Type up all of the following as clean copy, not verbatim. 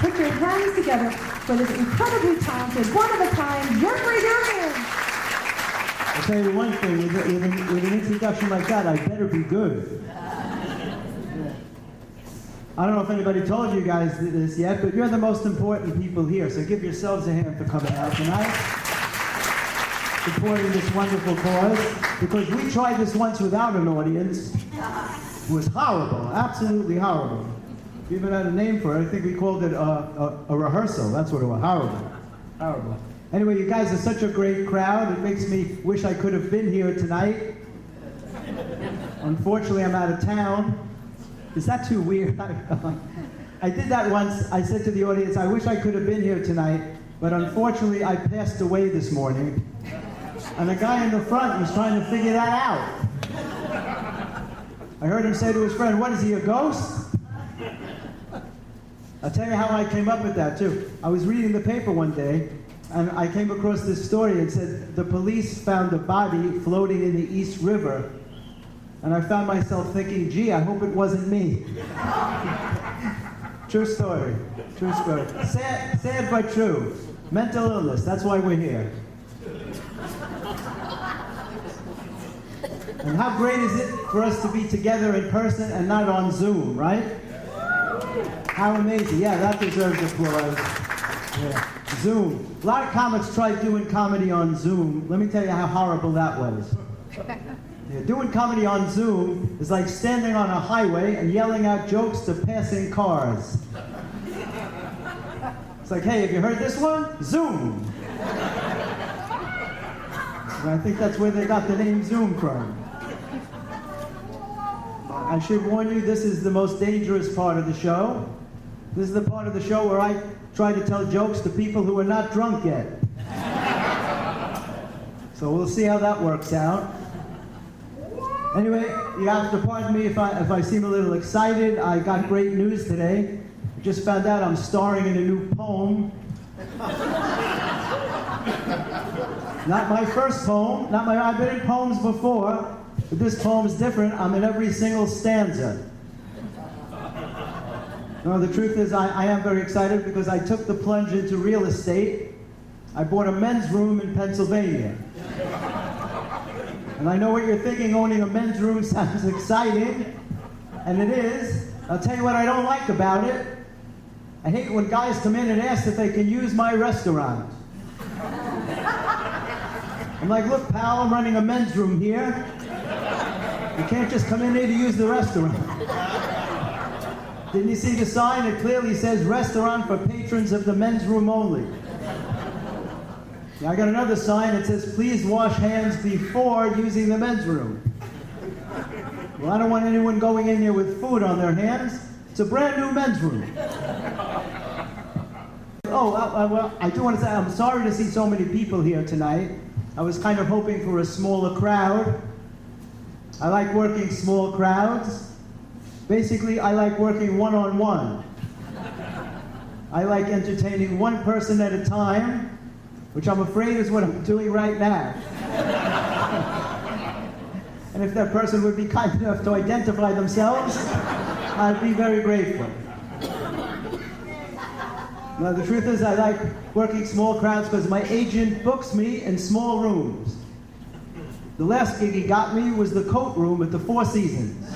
put your hands together for this incredibly talented, one-of-a-kind Gurian. I'll tell you one thing, with an introduction like that, I better be good. I don't know if anybody told you guys this yet, but you're the most important people here, so give yourselves a hand for coming out tonight, supporting this wonderful cause, because we tried this once without an audience. It was horrible, absolutely horrible. We even had a name for it. I think we called it a rehearsal. That's what it was, horrible, horrible. Anyway, you guys are such a great crowd. It makes me wish I could have been here tonight. Unfortunately, I'm out of town. Is that too weird? I did that once. I said to the audience, I wish I could have been here tonight, but unfortunately, I passed away this morning. And the guy in the front was trying to figure that out. I heard him say to his friend, what is he, a ghost? I'll tell you how I came up with that, too. I was reading the paper one day, and I came across this story. It said, the police found a body floating in the East River. And I found myself thinking, gee, I hope it wasn't me. True story. True story. Sad but true. Mental illness, that's why we're here. And how great is it for us to be together in person and not on Zoom, right? How amazing. Yeah, that deserves applause. Yeah. Zoom. A lot of comics tried doing comedy on Zoom. Let me tell you how horrible that was. Yeah, doing comedy on Zoom is like standing on a highway and yelling out jokes to passing cars. It's like, hey, have you heard this one? Zoom. And I think that's where they got the name Zoom from. I should warn you, this is the most dangerous part of the show. This is the part of the show where I try to tell jokes to people who are not drunk yet. So we'll see how that works out. Anyway, you have to pardon me if I seem a little excited. I got great news today. I just found out I'm starring in a new poem. Not my first poem. I've been in poems before, but this poem is different. I'm in every single stanza. No, the truth is I am very excited because I took the plunge into real estate. I bought a men's room in Pennsylvania. And I know what you're thinking, owning a men's room sounds exciting, and it is. I'll tell you what I don't like about it. I hate when guys come in and ask if they can use my restaurant. I'm like, look, pal, I'm running a men's room here. You can't just come in here to use the restaurant. Didn't you see the sign? It clearly says restaurant for patrons of the men's room only. Yeah, I got another sign that says, please wash hands before using the men's room. Well, I don't want anyone going in there with food on their hands. It's a brand new men's room. Well, I do want to say I'm sorry to see so many people here tonight. I was kind of hoping for a smaller crowd. I like working small crowds. Basically, I like working one-on-one. I like entertaining one person at a time, which I'm afraid is what I'm doing right now. And if that person would be kind enough to identify themselves, I'd be very grateful. Now, the truth is I like working small crowds because my agent books me in small rooms. The last gig he got me was the coat room at the Four Seasons.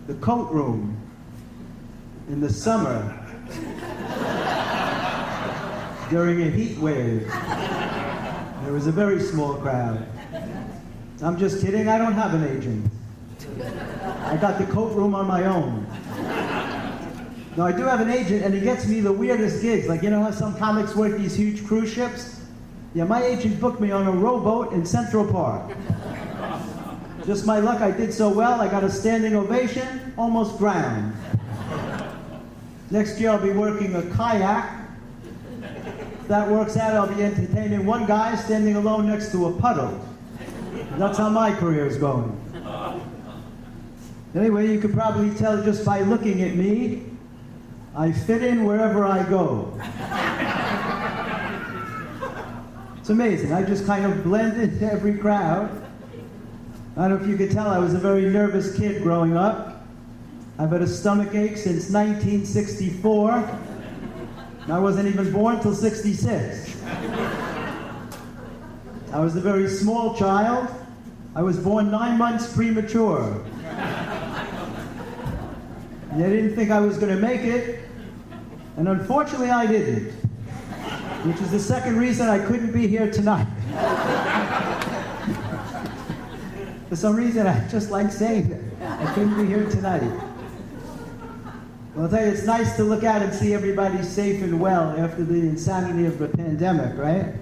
The coat room in the summer. During a heat wave. There was a very small crowd. I'm just kidding, I don't have an agent. I got the coat room on my own. No, I do have an agent, and he gets me the weirdest gigs. Like, you know how some comics work these huge cruise ships? Yeah, my agent booked me on a rowboat in Central Park. Just my luck, I did so well, I got a standing ovation, almost drowned. Next year I'll be working a kayak. If that works out, I'll be entertaining one guy standing alone next to a puddle. That's how my career is going. Anyway, you could probably tell just by looking at me, I fit in wherever I go. It's amazing. I just kind of blend into every crowd. I don't know if you could tell, I was a very nervous kid growing up. I've had a stomach ache since 1964. And I wasn't even born till 66. I was a very small child. I was born 9 months premature. And they didn't think I was going to make it. And unfortunately, I didn't. Which is the second reason I couldn't be here tonight. For some reason, I just like saying that. I couldn't be here tonight. Well, I'll tell you, it's nice to look out and see everybody safe and well after the insanity of the pandemic, right?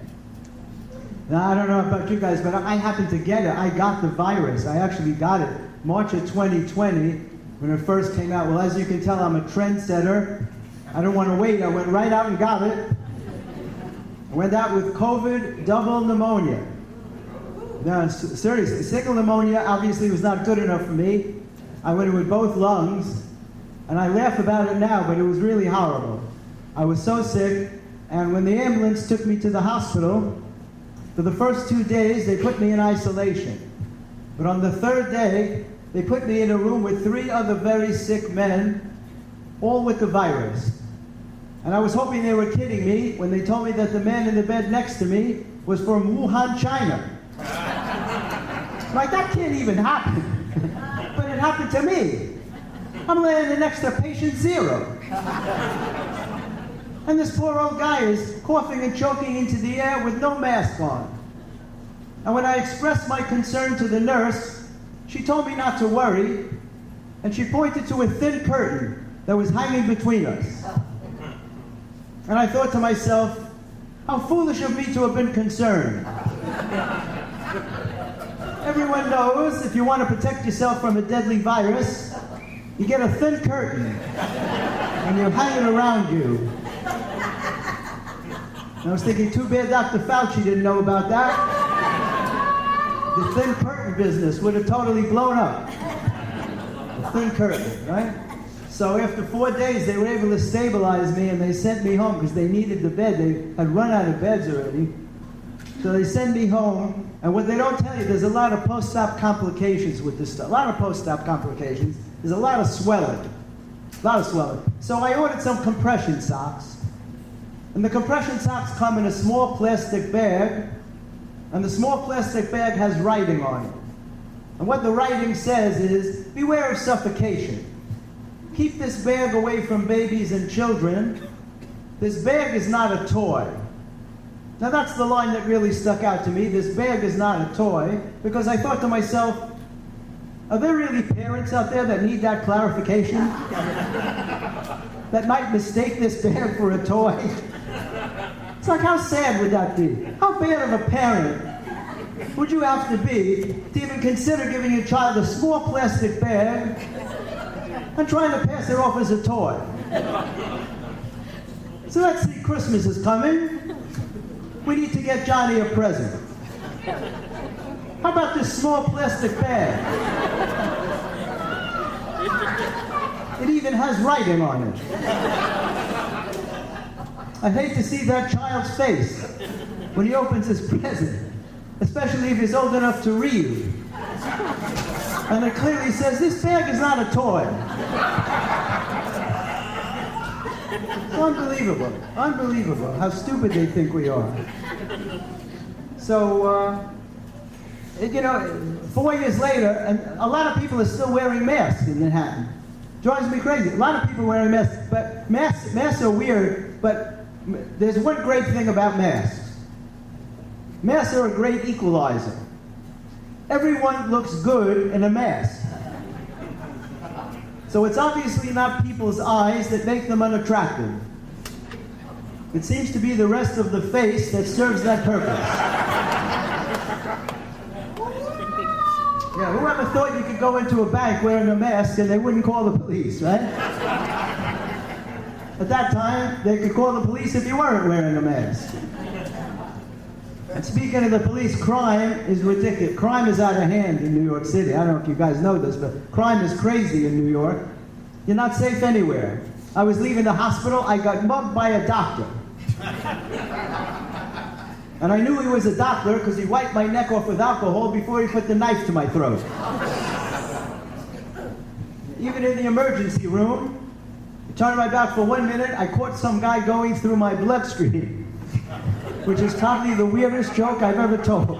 Now, I don't know about you guys, but I happened to get it. I got the virus. I actually got it March of 2020 when it first came out. Well, as you can tell, I'm a trendsetter. I don't want to wait. I went right out and got it. I went out with COVID, double pneumonia. No, seriously, single pneumonia obviously was not good enough for me. I went in with both lungs, and I laugh about it now, but it was really horrible. I was so sick, and when the ambulance took me to the hospital, for the first 2 days, they put me in isolation. But on the third day, they put me in a room with 3 other very sick men, all with the virus. And I was hoping they were kidding me when they told me that the man in the bed next to me was from Wuhan, China. Like, that can't even happen. But it happened to me. I'm laying next to patient 0. And this poor old guy is coughing and choking into the air with no mask on. And when I expressed my concern to the nurse, she told me not to worry, and she pointed to a thin curtain that was hanging between us. And I thought to myself, how foolish of me to have been concerned. Everyone knows if you want to protect yourself from a deadly virus, you get a thin curtain and you hang it around you. And I was thinking, too bad Dr. Fauci didn't know about that. The thin curtain business would have totally blown up. The thin curtain, right? So after 4 days, they were able to stabilize me, and they sent me home because they needed the bed. They had run out of beds already. So they send me home, and what they don't tell you, there's a lot of post-op complications with this stuff. A lot of post-op complications. There's a lot of swelling. A lot of swelling. So I ordered some compression socks. And the compression socks come in a small plastic bag, and the small plastic bag has writing on it. And what the writing says is, beware of suffocation. Keep this bag away from babies and children. This bag is not a toy. Now that's the line that really stuck out to me. This bag is not a toy, because I thought to myself, are there really parents out there that need that clarification? That might mistake this bag for a toy? It's like, how sad would that be? How bad of a parent would you have to be to even consider giving your child a small plastic bag and trying to pass it off as a toy? So let's see, Christmas is coming. We need to get Johnny a present. How about this small plastic bag? It even has writing on it. I hate to see that child's face when he opens his present, especially if he's old enough to read. And it clearly says, this bag is not a toy. Unbelievable. Unbelievable how stupid they think we are. So, 4 years later, and a lot of people are still wearing masks in Manhattan. Drives me crazy. A lot of people wearing masks, but masks are weird, but there's one great thing about masks. Masks are a great equalizer. Everyone looks good in a mask. So it's obviously not people's eyes that make them unattractive. It seems to be the rest of the face that serves that purpose. Yeah, whoever thought you could go into a bank wearing a mask and they wouldn't call the police, right? At that time, they could call the police if you weren't wearing a mask. And speaking of the police, crime is ridiculous. Crime is out of hand in New York City. I don't know if you guys know this, but crime is crazy in New York. You're not safe anywhere. I was leaving the hospital, I got mugged by a doctor. And I knew he was a doctor because he wiped my neck off with alcohol before he put the knife to my throat. even in the emergency room. I turned my back for 1 minute, I caught some guy going through my bloodstream, which is probably the weirdest joke I've ever told.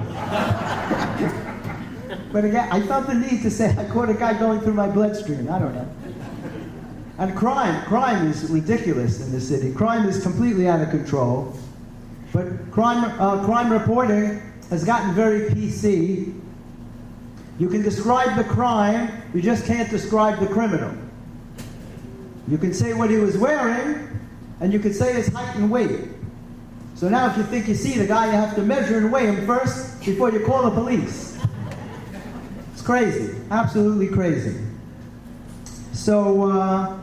But again, I felt the need to say I caught a guy going through my bloodstream. I don't know. And crime is ridiculous in this city. Crime is completely out of control. But crime reporting has gotten very PC. You can describe the crime, you just can't describe the criminal. You can say what he was wearing, and you can say his height and weight. So now if you think you see the guy, you have to measure and weigh him first before you call the police. It's crazy, absolutely crazy. So,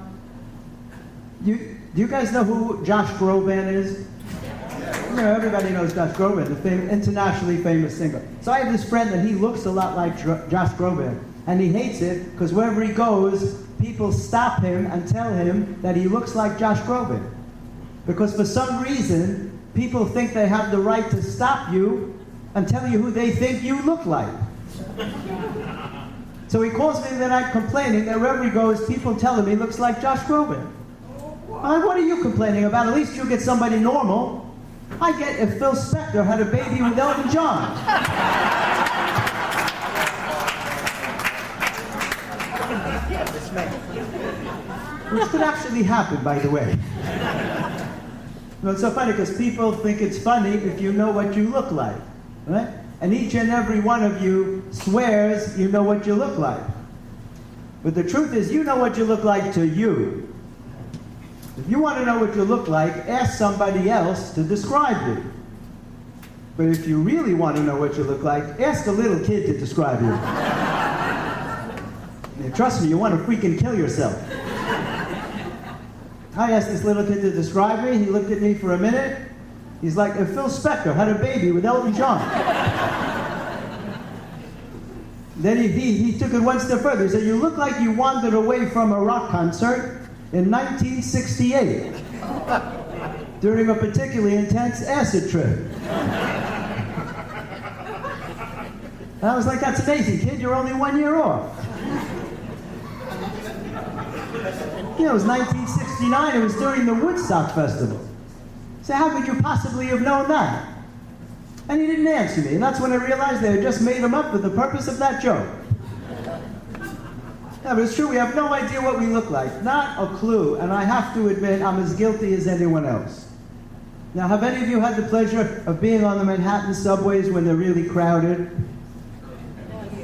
do you guys know who Josh Groban is? You know, everybody knows Josh Groban, the internationally famous singer. So I have this friend and he looks a lot like Josh Groban. And he hates it because wherever he goes, people stop him and tell him that he looks like Josh Groban. Because for some reason, people think they have the right to stop you and tell you who they think you look like. So he calls me the night complaining that wherever he goes, people tell him he looks like Josh Groban. I'm like, what are you complaining about? At least you get somebody normal. I get if Phil Spector had a baby with Elton John. Which could actually happen, by the way. No, it's so funny because people think it's funny if you know what you look like, right? And each and every one of you swears you know what you look like. But the truth is, you know what you look like to you. If you want to know what you look like, ask somebody else to describe you. But if you really want to know what you look like, ask a little kid to describe you. And trust me, you want to freaking kill yourself. I asked this little kid to describe me. He looked at me for a minute. He's like, if Phil Spector had a baby with Elton John. Then he took it one step further. He said, you look like you wandered away from a rock concert in 1968 during a particularly intense acid trip. And I was like, that's amazing, kid. You're only 1 year off. You know, it was 1969. It was during the Woodstock Festival. So how could you possibly have known that? And he didn't answer me. And that's when I realized they had just made him up for the purpose of that joke. Yeah, but it's true, we have no idea what we look like. Not a clue. And I have to admit, I'm as guilty as anyone else. Now, have any of you had the pleasure of being on the Manhattan subways when they're really crowded?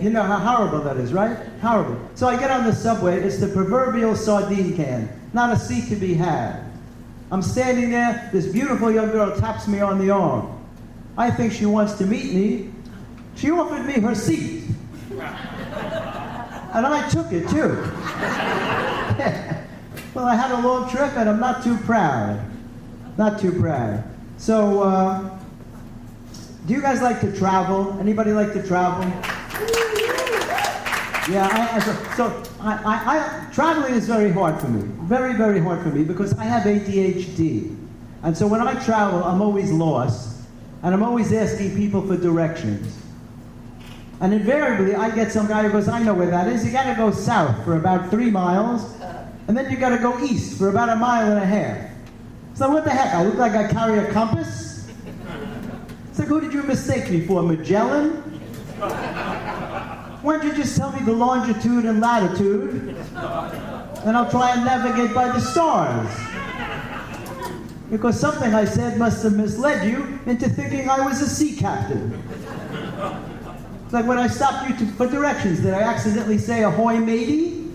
You know how horrible that is, right? Horrible. So I get on the subway, it's the proverbial sardine can. Not a seat to be had. I'm standing there, this beautiful young girl taps me on the arm. I think she wants to meet me. She offered me her seat. And I took it, too. Well, I had a long trip, and I'm not too proud. Not too proud. So, do you guys like to travel? Anybody like to travel? Yeah, traveling is very hard for me. Very, very hard for me, because I have ADHD. And so when I travel, I'm always lost, and I'm always asking people for directions. And invariably, I get some guy who goes, I know where that is. You gotta go south for about 3 miles, and then you gotta go east for about 1.5 miles. So what the heck? I look like I carry a compass? It's like, who did you mistake me for, Magellan? Why don't you just tell me the longitude and latitude, and I'll try and navigate by the stars? Because something I said must have misled you into thinking I was a sea captain. It's like when I stopped you for directions, did I accidentally say ahoy matey?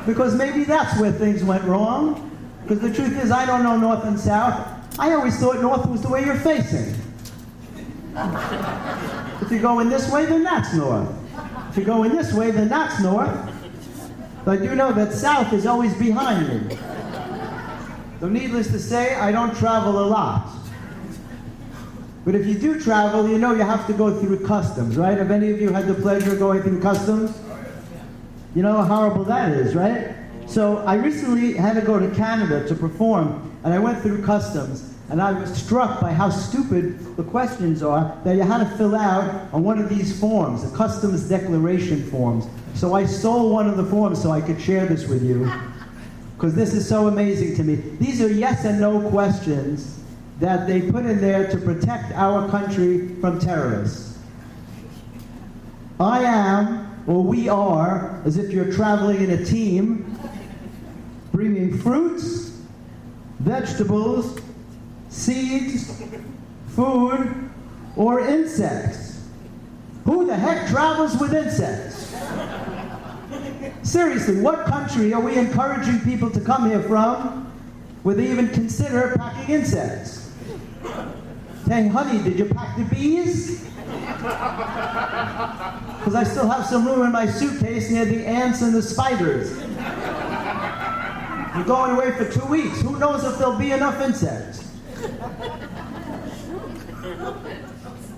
Because maybe that's where things went wrong. Because the truth is, I don't know north and south. I always thought north was the way you're facing. If you go in this way, then that's north. If you go in this way, then that's north. But you know that south is always behind me. So needless to say, I don't travel a lot. But if you do travel, you know you have to go through customs, right? Have any of you had the pleasure of going through customs? You know how horrible that is, right? So I recently had to go to Canada to perform, and I went through customs, and I was struck by how stupid the questions are that you had to fill out on one of these forms, the customs declaration forms. So I stole one of the forms so I could share this with you, because this is so amazing to me. These are yes and no questions that they put in there to protect our country from terrorists. I am, or we are, as if you're traveling in a team, bringing fruits, vegetables, seeds, food, or insects. Who the heck travels with insects? Seriously, what country are we encouraging people to come here from where they even consider packing insects? Hey, honey, did you pack the bees? Because I still have some room in my suitcase near the ants and the spiders. You're going away for 2 weeks. Who knows if there'll be enough insects?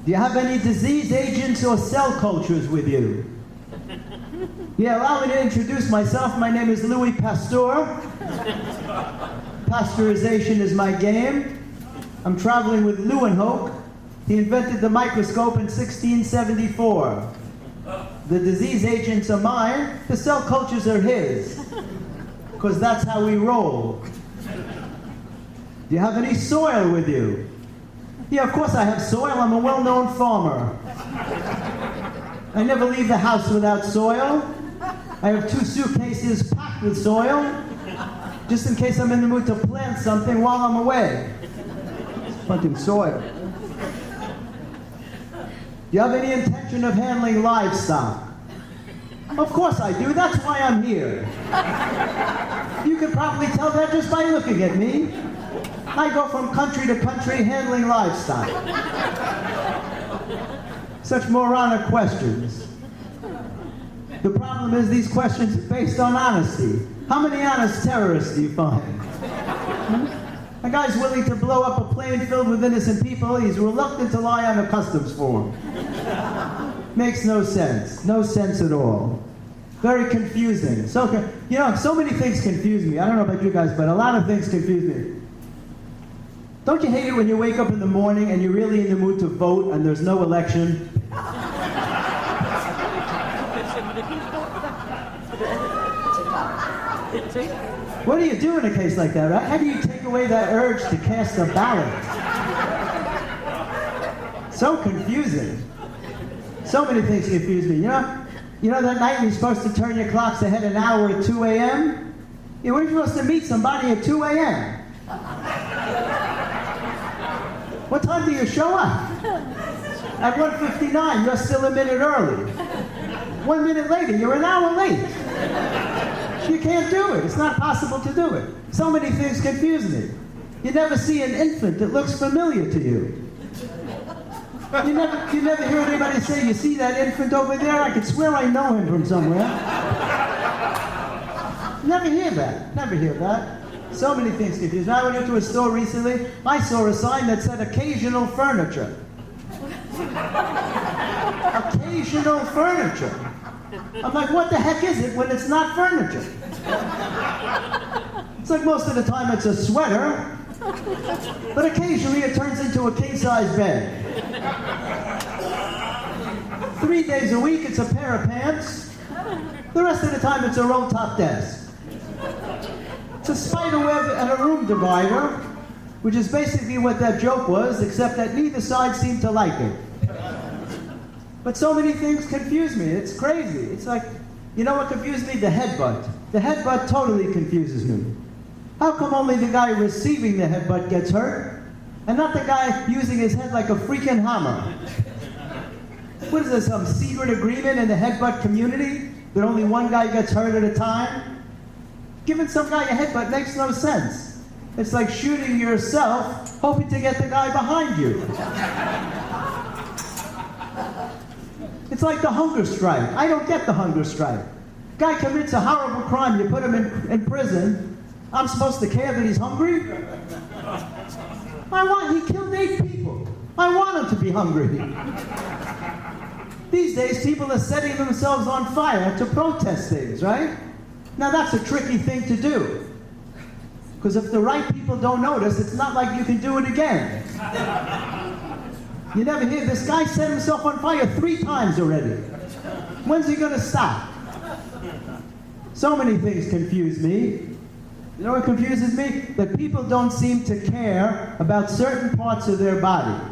Do you have any disease agents or cell cultures with you? Yeah, allow me to introduce myself. My name is Louis Pasteur. Pasteurization is my game. I'm traveling with Leeuwenhoek. He invented the microscope in 1674. The disease agents are mine. The cell cultures are his. Because that's how we roll. Do you have any soil with you? Yeah, of course I have soil. I'm a well-known farmer. I never leave the house without soil. I have 2 suitcases packed with soil, just in case I'm in the mood to plant something while I'm away. Planting soil. Do you have any intention of handling livestock? Of course I do. That's why I'm here. You can probably tell that just by looking at me. I go from country to country handling livestock. Such moronic questions. The problem is these questions are based on honesty. How many honest terrorists do you find? A guy's willing to blow up a plane filled with innocent people. He's reluctant to lie on a customs form. Makes no sense. No sense at all. Very confusing. So many things confuse me. I don't know about you guys, but a lot of things confuse me. Don't you hate it when you wake up in the morning and you're really in the mood to vote and there's no election? What do you do in a case like that, right? How do you take away that urge to cast a ballot? So confusing. So many things confuse me. You know that night you're supposed to turn your clocks ahead an hour at 2 a.m.? Yeah, we're supposed to meet somebody at 2 a.m. What time do you show up? At 1:59, you're still a minute early. 1 minute later, you're an hour late. You can't do it. It's not possible to do it. So many things confuse me. You never see an infant that looks familiar to you. You never hear anybody say, you see that infant over there? I could swear I know him from somewhere. Never hear that. Never hear that. So many things confuse me. I went into a store recently. I saw a sign that said occasional furniture. Occasional furniture. I'm like, what the heck is it when it's not furniture? It's like most of the time it's a sweater, but occasionally it turns into a king-size bed. 3 days a week it's a pair of pants. The rest of the time it's a roll-top desk. It's a spider web and a room divider, which is basically what that joke was, except that neither side seemed to like it. But so many things confuse me. It's crazy. It's like, you know what confused me? The headbutt. The headbutt totally confuses me. How come only the guy receiving the headbutt gets hurt, and not the guy using his head like a freaking hammer? What is this, some secret agreement in the headbutt community that only one guy gets hurt at a time? Giving some guy a headbutt makes no sense. It's like shooting yourself, hoping to get the guy behind you. It's like the hunger strike. I don't get the hunger strike. Guy commits a horrible crime, you put him in prison. I'm supposed to care that he's hungry? He killed 8 people. I want him to be hungry. These days, people are setting themselves on fire to protest things, right? Now that's a tricky thing to do. Because if the right people don't notice, it's not like you can do it again. You never hear this guy set himself on fire 3 times already. When's he going to stop? So many things confuse me. You know what confuses me? That people don't seem to care about certain parts of their body.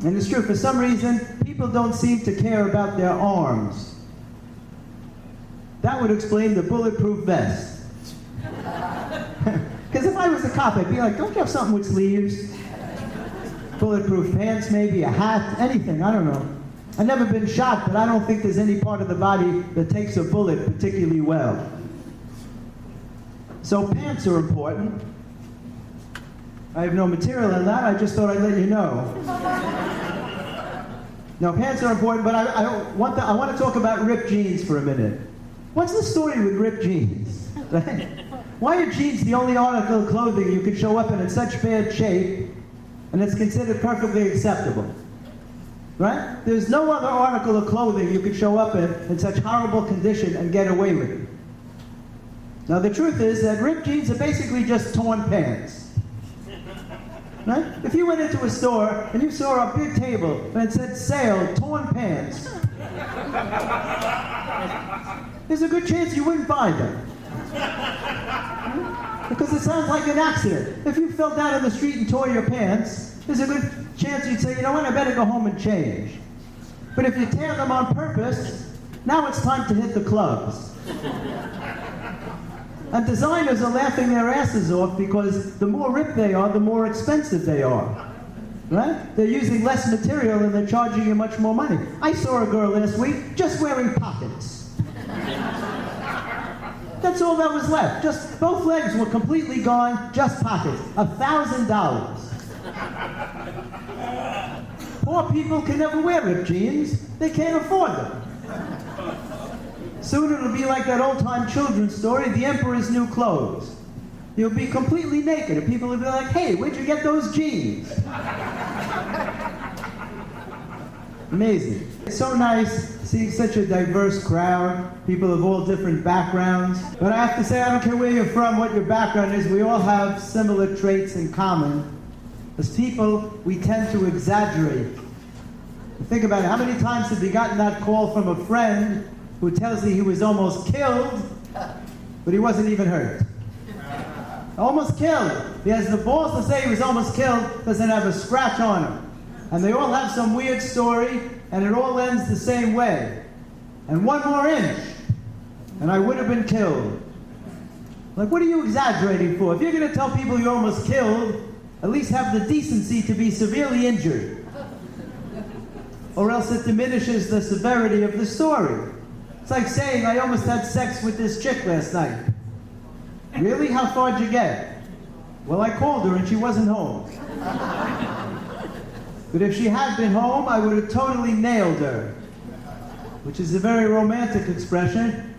And it's true, for some reason, people don't seem to care about their arms. That would explain the bulletproof vest. Because if I was a cop, I'd be like, don't you have something with sleeves? Bulletproof pants, maybe, a hat, anything, I don't know. I've never been shot, but I don't think there's any part of the body that takes a bullet particularly well. So pants are important. I have no material in that, I just thought I'd let you know. Now, pants are important, but I want to talk about ripped jeans for a minute. What's the story with ripped jeans? Right? Why are jeans the only article of clothing you can show up in such bad shape, and it's considered perfectly acceptable? Right? There's no other article of clothing you could show up in such horrible condition and get away with it. Now, the truth is that ripped jeans are basically just torn pants. Right? If you went into a store and you saw a big table and it said sale, torn pants, there's a good chance you wouldn't buy them. Because it sounds like an accident. If you fell down in the street and tore your pants, there's a good chance you'd say, you know what, I better go home and change. But if you tear them on purpose, now it's time to hit the clubs. And designers are laughing their asses off because the more ripped they are, the more expensive they are. Right? They're using less material and they're charging you much more money. I saw a girl last week just wearing pockets. That's all that was left. Just both legs were completely gone, just pockets. $1,000. Poor people can never wear ripped jeans. They can't afford them. Soon it'll be like that old-time children's story, The Emperor's New Clothes. You'll be completely naked, and people will be like, hey, where'd you get those jeans? Amazing. It's so nice seeing such a diverse crowd, people of all different backgrounds. But I have to say, I don't care where you're from, what your background is, we all have similar traits in common. As people, we tend to exaggerate. Think about it, how many times have you gotten that call from a friend who tells you he was almost killed, but he wasn't even hurt? Almost killed. He has the balls to say he was almost killed, doesn't have a scratch on him. And they all have some weird story, and it all ends the same way. And one more inch, and I would have been killed. Like, what are you exaggerating for? If you're going to tell people you're almost killed, at least have the decency to be severely injured. Or else it diminishes the severity of the story. It's like saying, I almost had sex with this chick last night. Really? How far'd you get? Well, I called her and she wasn't home. But if she had been home, I would have totally nailed her. Which is a very romantic expression.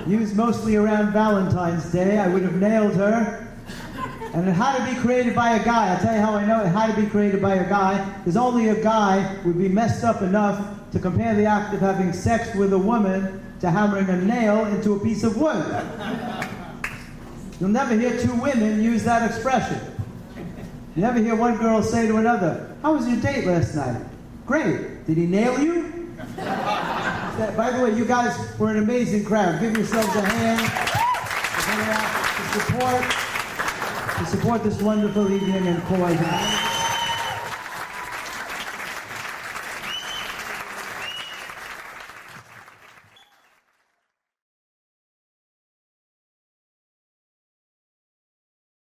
Used mostly around Valentine's Day. I would have nailed her. And it had to be created by a guy. I'll tell you how I know it had to be created by a guy. Because only a guy would be messed up enough to compare the act of having sex with a woman to hammering a nail into a piece of wood. You'll never hear two women use that expression. You never hear one girl say to another, how was your date last night? Great. Did he nail you? By the way, you guys were an amazing crowd. Give yourselves a hand to support this wonderful evening and cause.